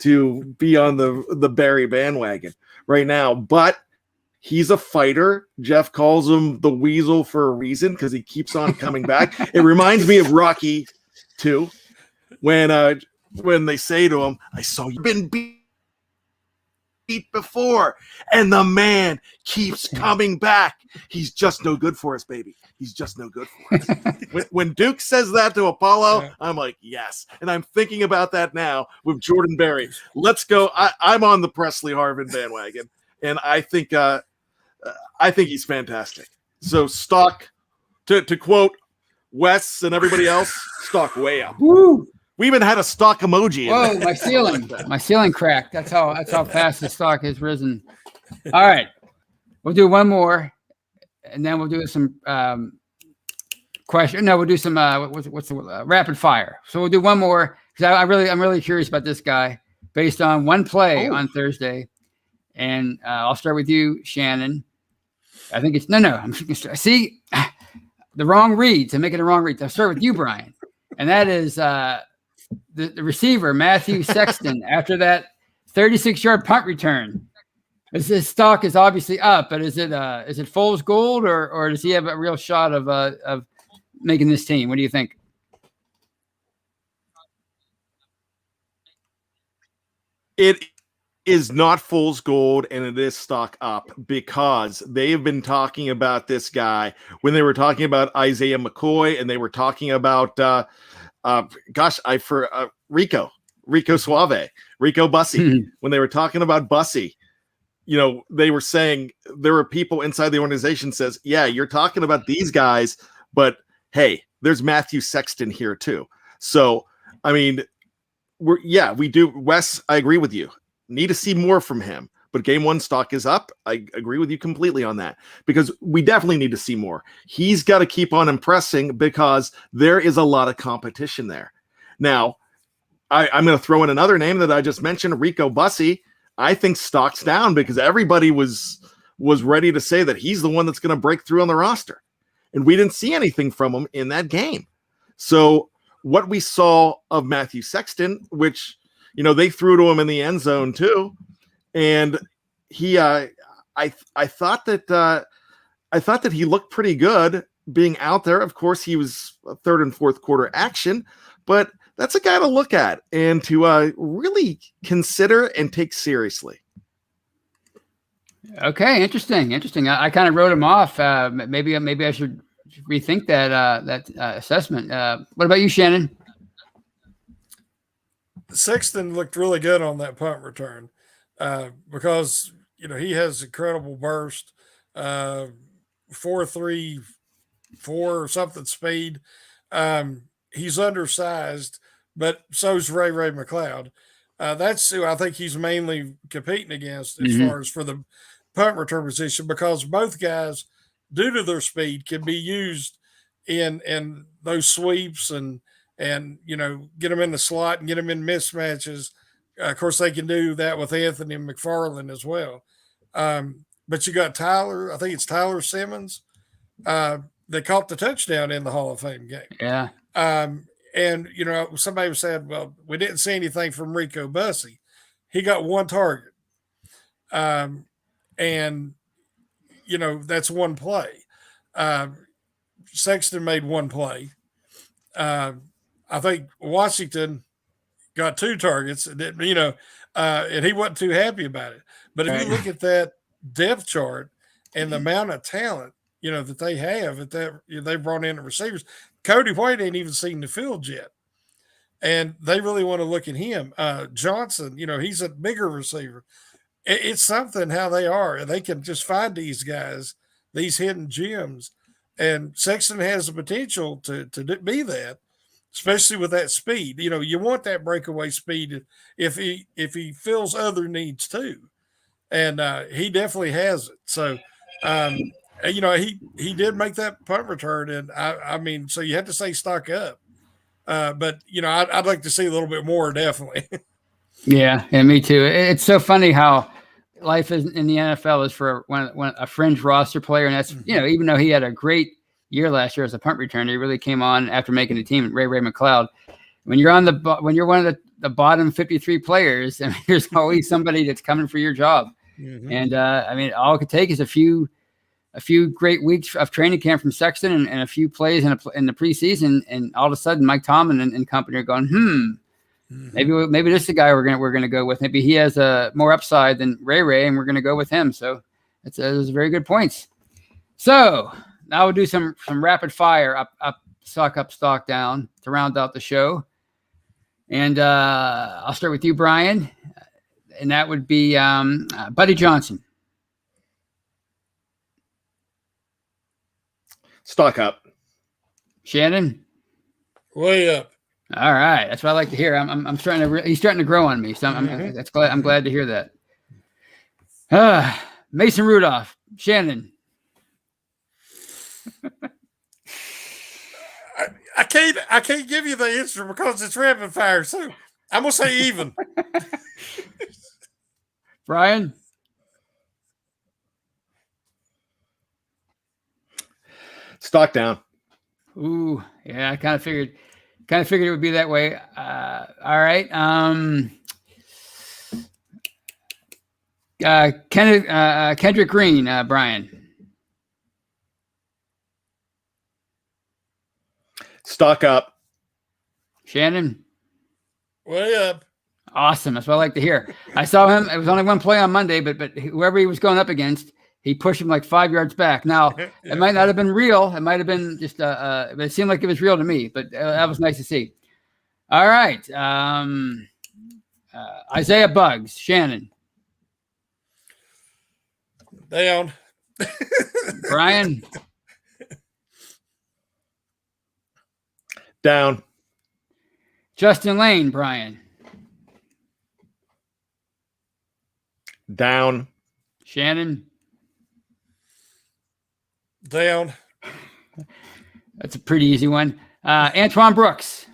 to be on the Berry bandwagon right now. But he's a fighter. Jeff calls him the Weasel for a reason, because he keeps on coming back. It reminds me of Rocky 2, when they say to him, "I saw you been beat before, and the man keeps coming back. He's just no good for us, baby. He's just no good for us." When Duke says that to Apollo, I'm like, yes. And I'm thinking about that now with Jordan Berry. Let's go. I'm on the Presley Harvin bandwagon, and I think he's fantastic. So stock, to quote Wes and everybody else, stock way up. Woo! We even had a stock emoji. Whoa, my ceiling cracked. That's how fast the stock has risen. All right, we'll do one more, and then we'll do some question. No, we'll do some what's the rapid fire. So we'll do one more because I'm really curious about this guy based on one play on Thursday. And I'll start with you, Shannon. I think it's no. I'm see the wrong reads. I'm making the wrong reads. I'll start with you, Bryan, and that is the receiver Matthew Sexton after that 36-yard punt return. His stock is obviously up, but is it fool's gold or does he have a real shot of making this team? What do you think? It is not fool's gold, and it is stock up because they have been talking about this guy when they were talking about Isaiah McCoy and they were talking about Rico Suave, Rico Bussey. When they were talking about Bussey, you know, they were saying there were people inside the organization says, yeah, you're talking about these guys, but hey, there's Matthew Sexton here too. So, I mean, we do. Wes, I agree with you. Need to see more from him, but game one stock is up. I agree with you completely on that because we definitely need to see more. He's got to keep on impressing because there is a lot of competition there. Now, I'm going to throw in another name that I just mentioned, Rico Bussey. I think stock's down because everybody was ready to say that he's the one that's going to break through on the roster. And we didn't see anything from him in that game. So what we saw of Matthew Sexton, which, you know, they threw to him in the end zone too. And he, I thought that he looked pretty good being out there. Of course, he was a third and fourth quarter action, but that's a guy to look at and to really consider and take seriously. Okay, interesting. I kind of wrote him off. Maybe I should rethink that assessment. What about you, Shannon? Sexton looked really good on that punt return because, you know, he has incredible burst, 4.34 or something speed. He's undersized, but so's Ray McLeod. That's who I think he's mainly competing against as far as for the punt return position because both guys, due to their speed, can be used in those sweeps and you know, get them in the slot and get them in mismatches. Of course, they can do that with Anthony McFarland as well. But you got Tyler, I think it's Tyler Simmons, that caught the touchdown in the Hall of Fame game. Yeah. And, you know, somebody said, well, we didn't see anything from Rico Bussey. He got one target. And, you know, that's one play. Sexton made one play. I think Washington got two targets, you know, and he wasn't too happy about it. But if you look at that depth chart and the amount of talent, you know, that they have at that, you know, they brought in the receivers. Cody White ain't even seen the field yet. And they really want to look at him. Johnson, you know, he's a bigger receiver. It's something how they are. They can just find these guys, these hidden gems. And Sexton has the potential to be that, especially with that speed. You know, you want that breakaway speed if he fills other needs too. And he definitely has it. So, you know, he did make that punt return. And I mean, so you have to say stock up. But, you know, I'd like to see a little bit more, definitely. Yeah, me too. It's so funny how life is in the NFL is for when a fringe roster player. And that's, you know, even though he had a great year last year as a punt returner, he really came on after making the team, Ray McLeod. When you're one of the bottom 53 players, I mean, there's always somebody that's coming for your job. And I mean, all it could take is a few great weeks of training camp from Sexton and a few plays in the preseason, and all of a sudden Mike Tomlin and company are going, maybe this is the guy we're gonna go with. Maybe he has a more upside than Ray, and we're gonna go with him. So those are very good points. So now we'll do some rapid fire up, stock down to round out the show. And I'll start with you, Bryan, and that would be Buddy Johnson. Stock up. Shannon? Way up. All right. That's what I like to hear. I'm starting to he's starting to grow on me. So I'm glad to hear that. Mason Rudolph. Shannon. I can't give you the answer because it's rapid fire. So I'm gonna say even. Bryan? Stock down. Ooh, yeah, I kind of figured it would be that way. All right. Kendrick Green, Bryan. Stock up. Shannon? Way up. Awesome. That's what I like to hear. I saw him. It was only one play on Monday, but whoever he was going up against, he pushed him like 5 yards back. Now, it might not have been real. It might have been just, but it seemed like it was real to me. But that was nice to see. All right. Isaiah Buggs, Shannon. Down. Bryan. Down. Justin Lane, Bryan. Down. Shannon. Down. That's a pretty easy one. Antoine Brooks.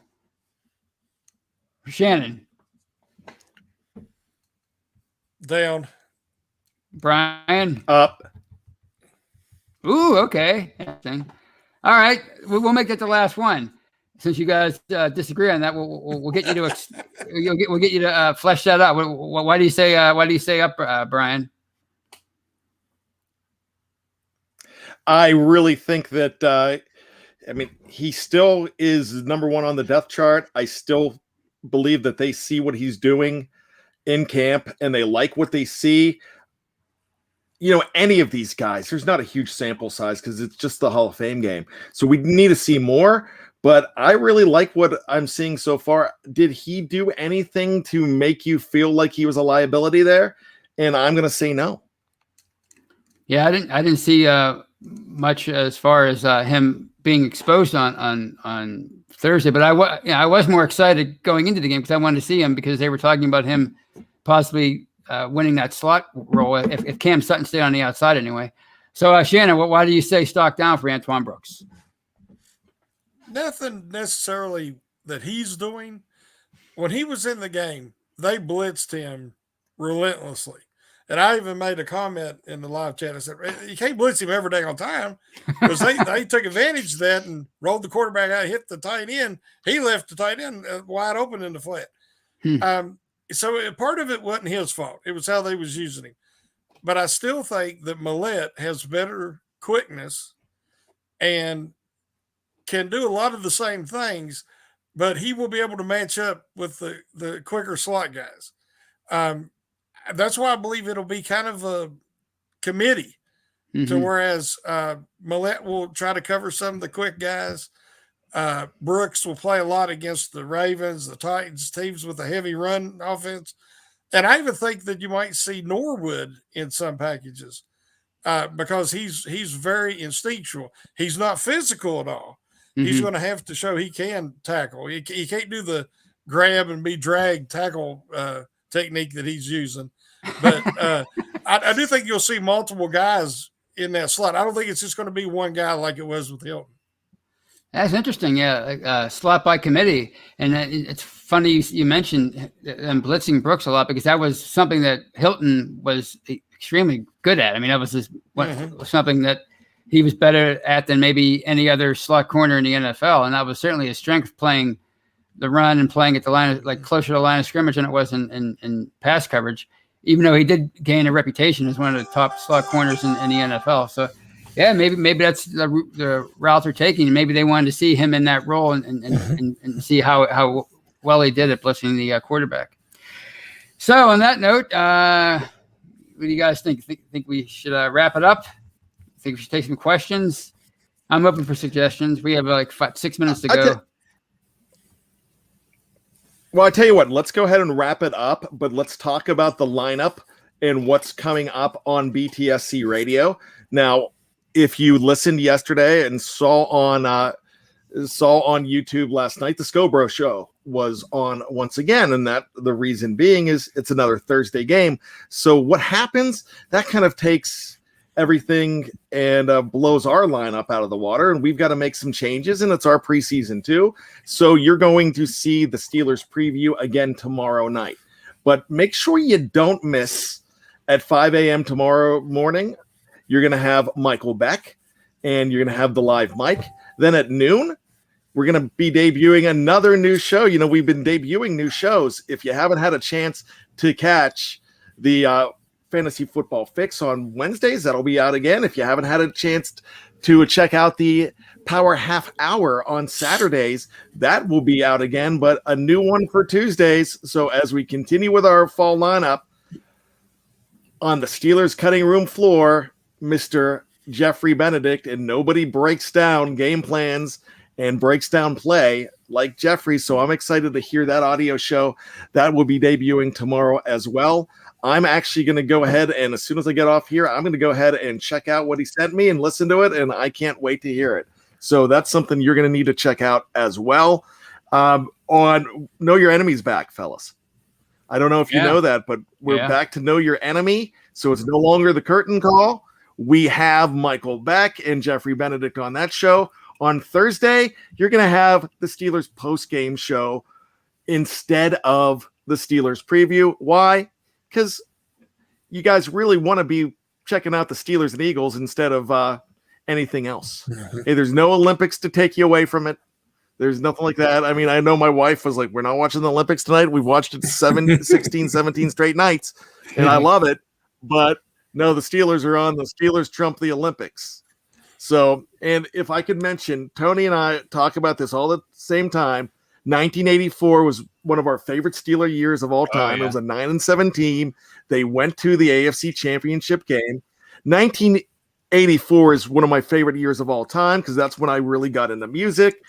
Shannon. Down. Bryan. Up. Ooh, okay. Interesting. All right, we'll make that the last one. Since you guys disagree on that, we'll get you to we'll get you to flesh that out. Why do you say up, Bryan? I really think that he still is number one on the depth chart. I still believe that they see what he's doing in camp and they like what they see. Any of these guys, there's not a huge sample size because it's just the Hall of Fame game. So we need to see more. But I really like what I'm seeing so far. Did he do anything to make you feel like he was a liability there? And I'm going to say no. Yeah, I didn't see much as far as him being exposed on Thursday. But I was more excited going into the game because I wanted to see him because they were talking about him possibly winning that slot role if Cam Sutton stayed on the outside anyway. So Shannon, why do you say stock down for Antoine Brooks? Nothing necessarily that he's doing. When he was in the game, they blitzed him relentlessly. And I even made a comment in the live chat. I said, you can't blitz him every day on time because they took advantage of that and rolled the quarterback out, hit the tight end. He left the tight end wide open in the flat. So part of it wasn't his fault. It was how they was using him. But I still think that Millette has better quickness and can do a lot of the same things, but he will be able to match up with the quicker slot guys. That's why I believe it'll be kind of a committee to whereas Millette will try to cover some of the quick guys. Brooks will play a lot against the Ravens, the Titans, teams with a heavy run offense. And I even think that you might see Norwood in some packages because he's very instinctual. He's not physical at all. He's going to have to show he can tackle. He can't do the grab and be dragged tackle technique that he's using. But I do think you'll see multiple guys in that slot. I don't think it's just going to be one guy like it was with Hilton. That's interesting. Yeah, slot by committee. And it's funny you mentioned them blitzing Brooks a lot because that was something that Hilton was extremely good at. I mean, that was something that he was better at than maybe any other slot corner in the NFL. And that was certainly his strength, playing the run and playing at the line, like closer to the line of scrimmage than it was in pass coverage, even though he did gain a reputation as one of the top slot corners in the NFL. So, yeah, maybe that's the route they're taking. Maybe they wanted to see him in that role and see how well he did at blitzing the quarterback. So, on that note, what do you guys think? Think we should wrap it up? Think we should take some questions? I'm open for suggestions. We have like 6 minutes to go. Well, I tell you what, let's go ahead and wrap it up, but let's talk about the lineup and what's coming up on BTSC Radio. Now, if you listened yesterday and saw on YouTube last night, the Scobro Show was on once again, and that the reason being is it's another Thursday game. So what happens? That kind of takes everything and blows our lineup out of the water, and we've got to make some changes, and it's our preseason too. So you're going to see the Steelers preview again tomorrow night. But make sure you don't miss at 5 a.m. tomorrow morning. You're going to have Michael Beck, and you're going to have the live mic. Then at noon, we're going to be debuting another new show. You know, we've been debuting new shows. If you haven't had a chance to catch the Fantasy Football Fix on Wednesdays, that'll be out again. If you haven't had a chance to check out the Power Half Hour on Saturdays, that will be out again, but a new one for Tuesdays. So as we continue with our fall lineup, on the Steelers cutting room floor, Mr. Jeffrey Benedict, and nobody breaks down game plans and breaks down play like Jeffrey. So I'm excited to hear that audio show. That will be debuting tomorrow as well. I'm actually going to go ahead, and as soon as I get off here, I'm going to go ahead and check out what he sent me and listen to it, and I can't wait to hear it. So that's something you're going to need to check out as well. On Know Your Enemy's back, fellas. I don't know if you know that, but we're back to Know Your Enemy. So it's no longer the curtain call. We have Michael Beck and Jeffrey Benedict on that show. On Thursday, you're going to have the Steelers post-game show instead of the Steelers preview. Why? Because you guys really want to be checking out the Steelers and Eagles instead of anything else. Hey, there's no Olympics to take you away from it. There's nothing like that. I mean, I know my wife was like, we're not watching the Olympics tonight. We've watched it 16, 17 straight nights, and I love it. But no, the Steelers are on. The Steelers trump the Olympics. So, and if I could mention, Tony and I talk about this all at the same time. 1984 was one of our favorite Steeler years of all time. It was a 9-7 team. They went to the AFC Championship game. 1984 is one of my favorite years of all time because that's when I really got into music.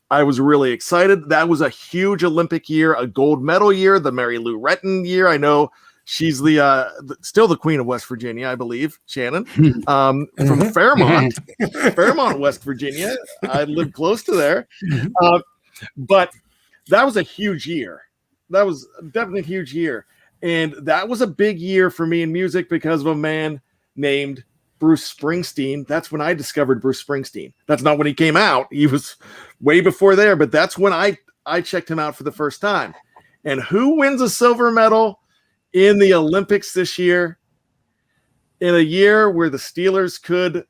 I was really excited. That was a huge Olympic year, a gold medal year, the Mary Lou Retton year. I know she's still the queen of West Virginia, I believe, Shannon, from Fairmont, West Virginia. I live close to there. But that was a huge year. That was definitely a huge year. And that was a big year for me in music because of a man named Bruce Springsteen. That's when I discovered Bruce Springsteen. That's not when he came out. He was way before there, but that's when I checked him out for the first time. And who wins a silver medal in the Olympics this year? In a year where the Steelers could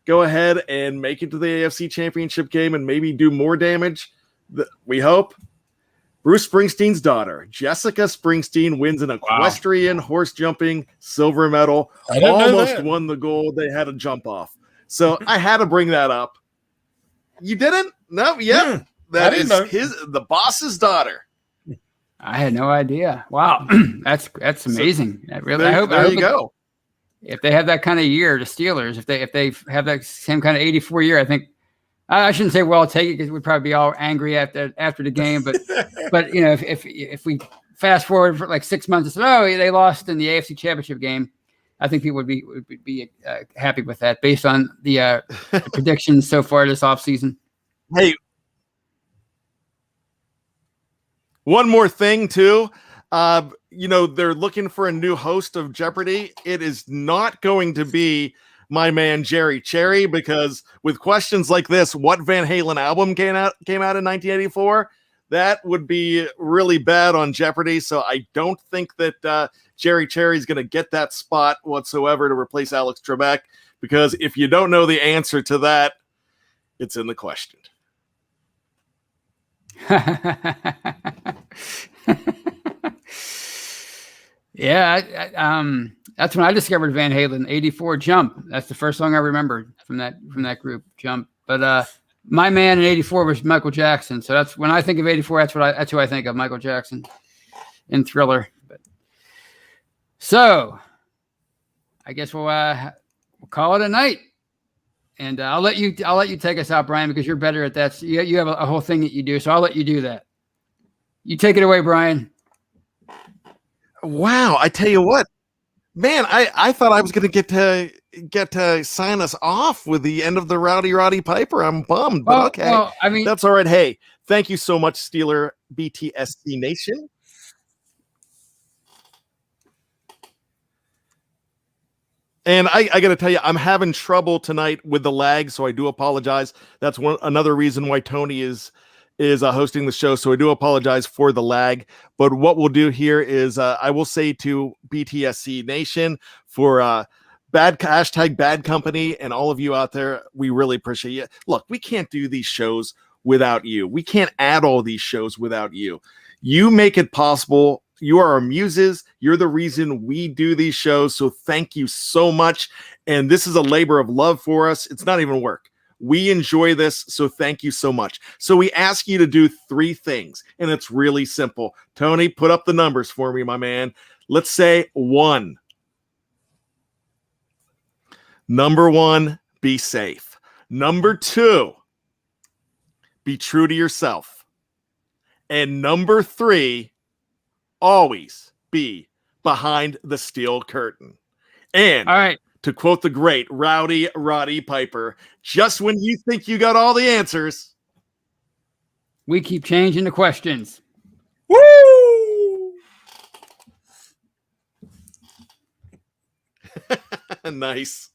go ahead and make it to the AFC Championship game and maybe do more damage, we hope. Bruce Springsteen's daughter, Jessica Springsteen, wins an equestrian horse jumping silver medal. Almost won the gold. They had a jump off. So I had to bring that up. You didn't? No, yeah. That is the boss's daughter. I had no idea. Wow. That's amazing. So, I hope there you go. If they have that kind of year, the Steelers, if they have that same kind of 84 year, I think I shouldn't say well take it because we'd probably be all angry after the game. But you know, if we fast forward for like 6 months and say, they lost in the AFC Championship game, I think people would be happy with that based on the predictions so far this offseason. Hey, one more thing too. They're looking for a new host of Jeopardy. It is not going to be my man Jerry Cherry, because with questions like this, what Van Halen album came out in 1984, that would be really bad on Jeopardy. So I don't think that Jerry Cherry is going to get that spot whatsoever to replace Alex Trebek, because if you don't know the answer to that, it's in the question. That's when I discovered Van Halen, 84 Jump. That's the first song I remembered from that group, Jump. But my man in 84 was Michael Jackson. So that's when I think of 84, that's who I think of, Michael Jackson in Thriller. So I guess we'll call it a night. And I'll let you take us out, Brian, because you're better at that. So you have a whole thing that you do, so I'll let you do that. You take it away, Brian. Wow, I tell you what, man, I thought I was going to get to sign us off with the end of the Rowdy Piper. I'm bummed, but okay. Well, I mean, that's all right. Hey, thank you so much, Steeler BTSC Nation. And I got to tell you, I'm having trouble tonight with the lag, so I do apologize. That's another reason why Tony is hosting the show, so I do apologize for the lag. But what we'll do here is I will say to BTSC Nation for bad company and all of you out there, we really appreciate you. Look, we can't do these shows without you. We can't add all these shows without you. You make it possible. You are our muses. You're the reason we do these shows. So thank you so much. And this is a labor of love for us. It's not even work. We enjoy this. So thank you so much. So we ask you to do 3 things, and it's really simple. Tony, put up the numbers for me, my man. Let's say 1. Number 1, be safe. Number 2, be true to yourself. And number 3, always be behind the steel curtain. And all right, to quote the great Rowdy Roddy Piper, just when you think you got all the answers, we keep changing the questions. Woo! Nice.